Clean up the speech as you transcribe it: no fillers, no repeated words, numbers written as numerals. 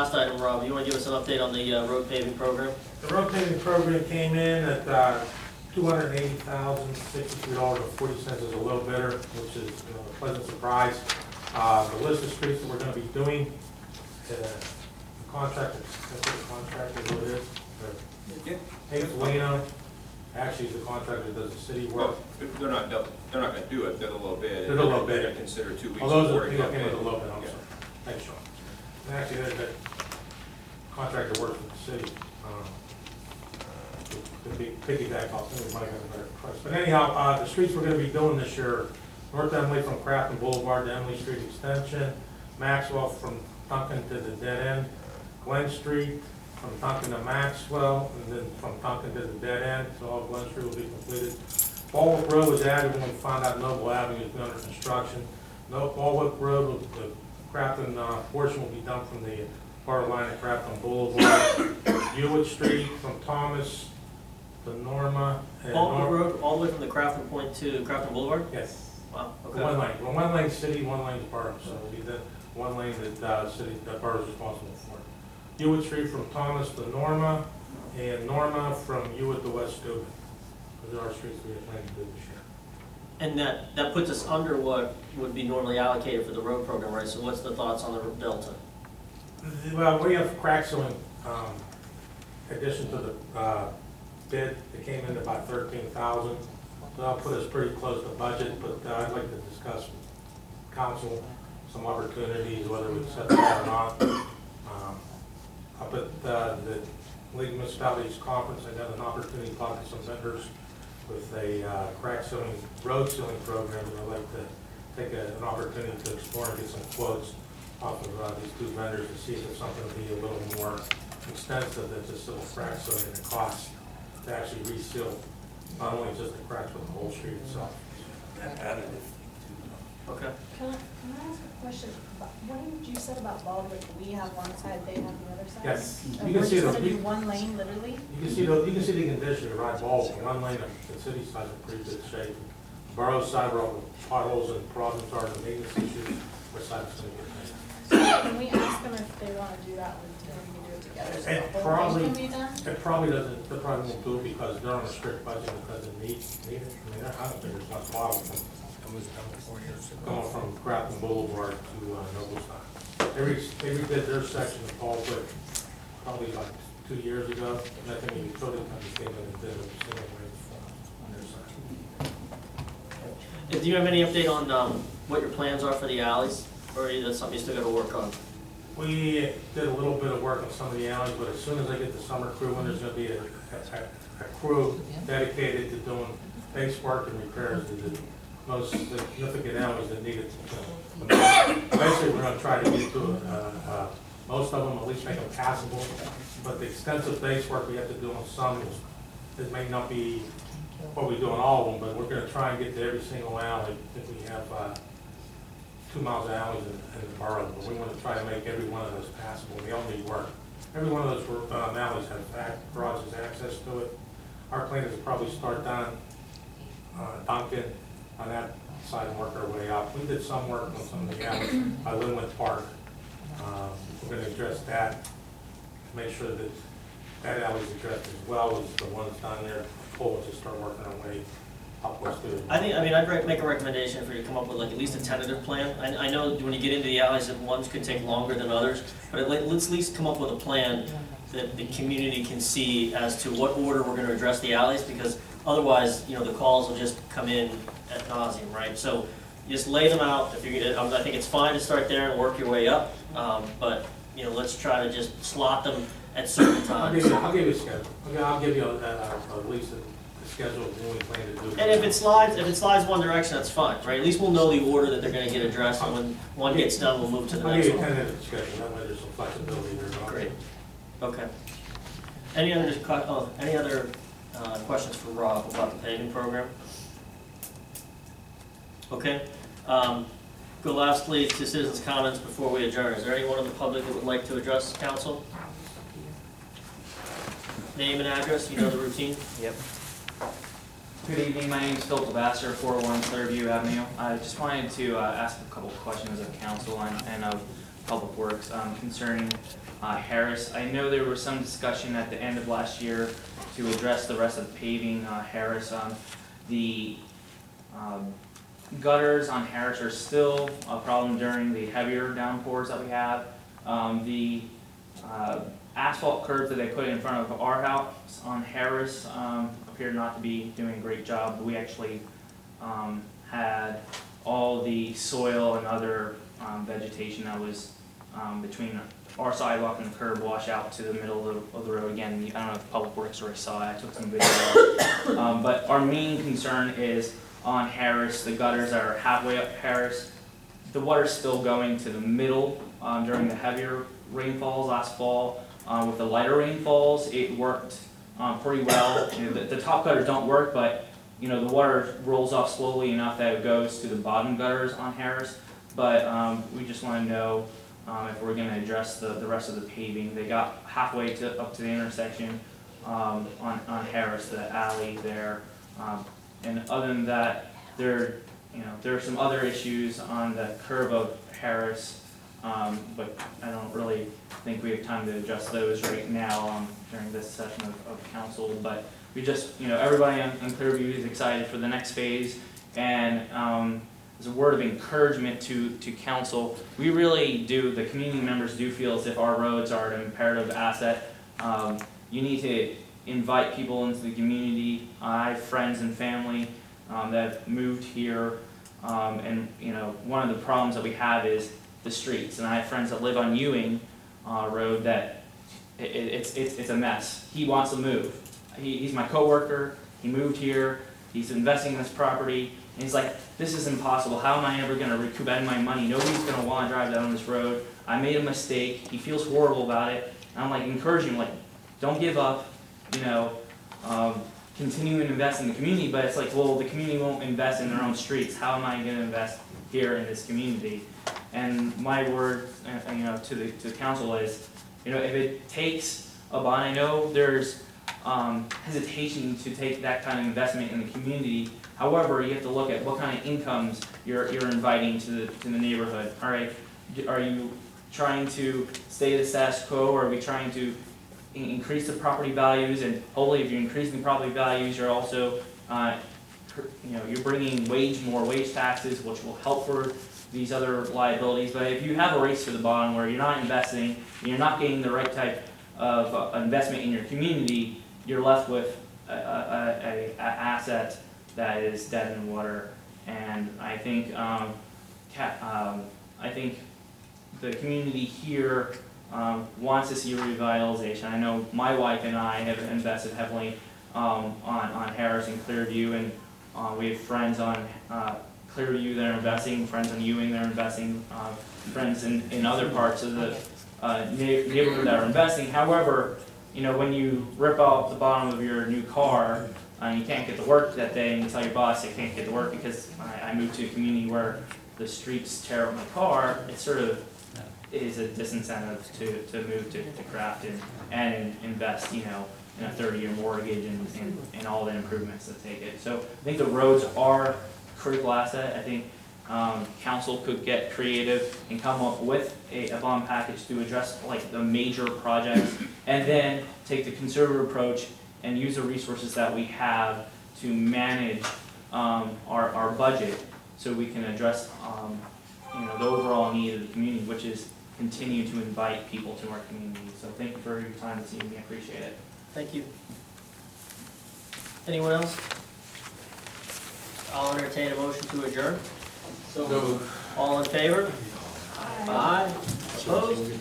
Last item, Rob, you want to give us an update on the road paving program? The road paving program came in at $280,063.40 is a little better, which is a pleasant surprise. The list of streets that we're going to be doing, the contractor, that's what the contractor what it is. Hayes Leno, actually is the contractor that does the city work. They're not going to do it, they're a little bit. They're a little bit. They're consider 2 weeks. Those before are, it yeah, comes came with in. a little bit, I'm sorry. Thanks, Sean. And actually, that contractor works with the city. To be piggyback off, we might have a better price. But anyhow, the streets we're going to be doing this year, North Emily from Crafton Boulevard to Emily Street Extension, Maxwell from Duncan to the dead end, Glen Street from Duncan to Maxwell, and then from Duncan to the dead end, so all Glen Street will be completed. Baldwick Road was added when we found out Noble Avenue is under construction. Baldwick Road, the Crafton portion will be done from the borderline of Crafton Boulevard. Hewitt Street from Thomas to Norma. And Baldwin Road, all the way from the Crafton Point to Crafton Boulevard? Yes. Wow, One okay. lane. Well, one lane city, one lane borough, so it'll be the one lane that city, that borough is responsible for. Hewitt Street from Thomas to Norma, and Norma from Hewitt to West Steuben. Those are our streets we have planned to do this year. And that puts us under what would be normally allocated for the road program, right? So what's the thoughts on the Delta? Well, we have crack sealing, addition to the bid, it came in about 13,000. So that'll put us pretty close to budget, but I'd like to discuss with council some opportunities, whether we set that or not. Up at the League of Municipalities Conference, I got an opportunity to talk to some vendors with a crack sealing, road sealing program, and I'd like to take an opportunity to explore and get some quotes off of these two vendors to see if it's something to be a little more extensive than just civil crack sealing and the cost to actually reseal not only just the cracks but the whole street itself. Okay. Can I ask a question? What did you said about Baldwick? We have one side, they have the other side? Yes. And You can we're see just the- gonna do one lane, literally? You can see the condition of Ride Ball, one lane of the city side in pretty good shape. Borough side, where all the potholes and problems are, the maintenance issues, our side's gonna get made. Can we ask them if they wanna do that one, then we can do it together? So It the whole probably- thing can be done? It probably doesn't, they probably won't do it because they're on a strict budget because it needs it. I mean, I don't think there's much bottle going from Crafton Boulevard to Noblesville. They redid their section of Baldwick probably like 2 years ago, and I think the utility company came in and did a single rate on their section. Do you have any update on what your plans are for the alleys? Or is that something you still got to work on? We did a little bit of work on some of the alleys, but as soon as I get the summer crew in, there's gonna be a crew dedicated to doing base work and repairs to the most significant alleys that need it. Basically, we're gonna try to get to, most of them, at least make them passable, but the extensive base work we have to do on some, it may not be what we do on all of them, but we're gonna try and get to every single alley if we have, 2 miles of alleys in the borough, but we want to try to make every one of those passable. They all need work. Every one of those alleys has garages access to it. Our plan is to probably start down Duncan on that side and work our way up. We did some work on some of the alleys by Linwood Park. We're going to address that, make sure that that alley is addressed as well as the ones down there. We'll just start working our way upwards to it. I'd make a recommendation for you to come up with like at least a tentative plan. I know when you get into the alleys that ones could take longer than others, but let's at least come up with a plan that the community can see as to what order we're gonna address the alleys, because otherwise, the calls will just come in ad nauseum, right? So you just lay them out. I think it's fine to start there and work your way up, but let's try to just slot them at certain times. I'll give you a schedule. I'll give you at least a schedule of when we plan to do it. And if it slides one direction, that's fine, right? At least we'll know the order that they're gonna get addressed, and when one gets done, we'll move to the I'll next give you a one. 10-minute schedule, that way there's some flexibility there. Great. Okay. Any other questions for Rob about the paving program? Okay. Go lastly to citizens' comments before we adjourn. Is there anyone in the public that would like to address council? Name and address, you know the routine? Yep. Good evening, my name is Phil Tabasser, 401 Clearview Avenue. I just wanted to ask a couple of questions of council and of Public Works concerning Harris. I know there was some discussion at the end of last year to address the rest of the paving Harris. The gutters on Harris are still a problem during the heavier downpours that we have. The asphalt curbs that they put in front of our house on Harris appear not to be doing a great job. We actually had all the soil and other vegetation that was between our sidewalk and the curb wash out to the middle of the road. Again, I don't know if Public Works already saw it, I took some video. But our main concern is on Harris, the gutters that are halfway up Harris. The water's still going to the middle during the heavier rainfalls last fall. With the lighter rainfalls, it worked pretty well. You know, the top gutters don't work, but you know, the water rolls off slowly enough that it goes to the bottom gutters on Harris. But we just want to know if we're going to address the rest of the paving. They got halfway up to the intersection on Harris, the alley there. And other than that, there are some other issues on the curb of Harris, but I don't really think we have time to address those right now during this session of council. But we just, everybody on Clearview is excited for the next phase, and as a word of encouragement to council, we really do, the community members do feel as if our roads are an imperative asset. You need to invite people into the community. I have friends and family that have moved here, and one of the problems that we have is the streets. And I have friends that live on Ewing Road that it's a mess. He wants to move. He's my coworker. He moved here. He's investing in this property, and he's like, "This is impossible. How am I ever going to recoup any of my money? Nobody's going to want to drive down this road. I made a mistake." He feels horrible about it. And I'm like encouraging him, like, "Don't give up. Continue to invest in the community." But it's like, well, the community won't invest in their own streets. How am I going to invest here in this community? And my word, to the council is, if it takes a bond, I know there's hesitation to take that kind of investment in the community. However, you have to look at what kind of incomes you're inviting to the neighborhood. All right, are you trying to stay the status quo, or are we trying to increase the property values? And hopefully, if you're increasing the property values, you're also, you're bringing more wage taxes, which will help for these other liabilities. But if you have a race to the bottom where you're not investing, and you're not getting the right type of investment in your community, you're left with a asset that is dead in the water. And I think the community here wants to see a revitalization. I know my wife and I have invested heavily on Harris and Clearview, and we have friends on Clearview that are investing, friends on Ewing that are investing, friends in other parts of the neighborhood that are investing. However, when you rip out the bottom of your new car and you can't get to work that day, and you tell your boss you can't get to work because I moved to a community where the streets tear up my car, it sort of is a disincentive to move to Crafton and invest, in a 30-year mortgage and all the improvements that take it. So I think the roads are a critical asset. I think council could get creative and come up with a bond package to address like the major projects, and then take the conservative approach and use the resources that we have to manage our budget, so we can address the overall need of the community, which is continue to invite people to our community. So thank you for your time this evening. I appreciate it. Thank you. Anyone else? I'll entertain a motion to adjourn. So all in favor? Aye. Opposed?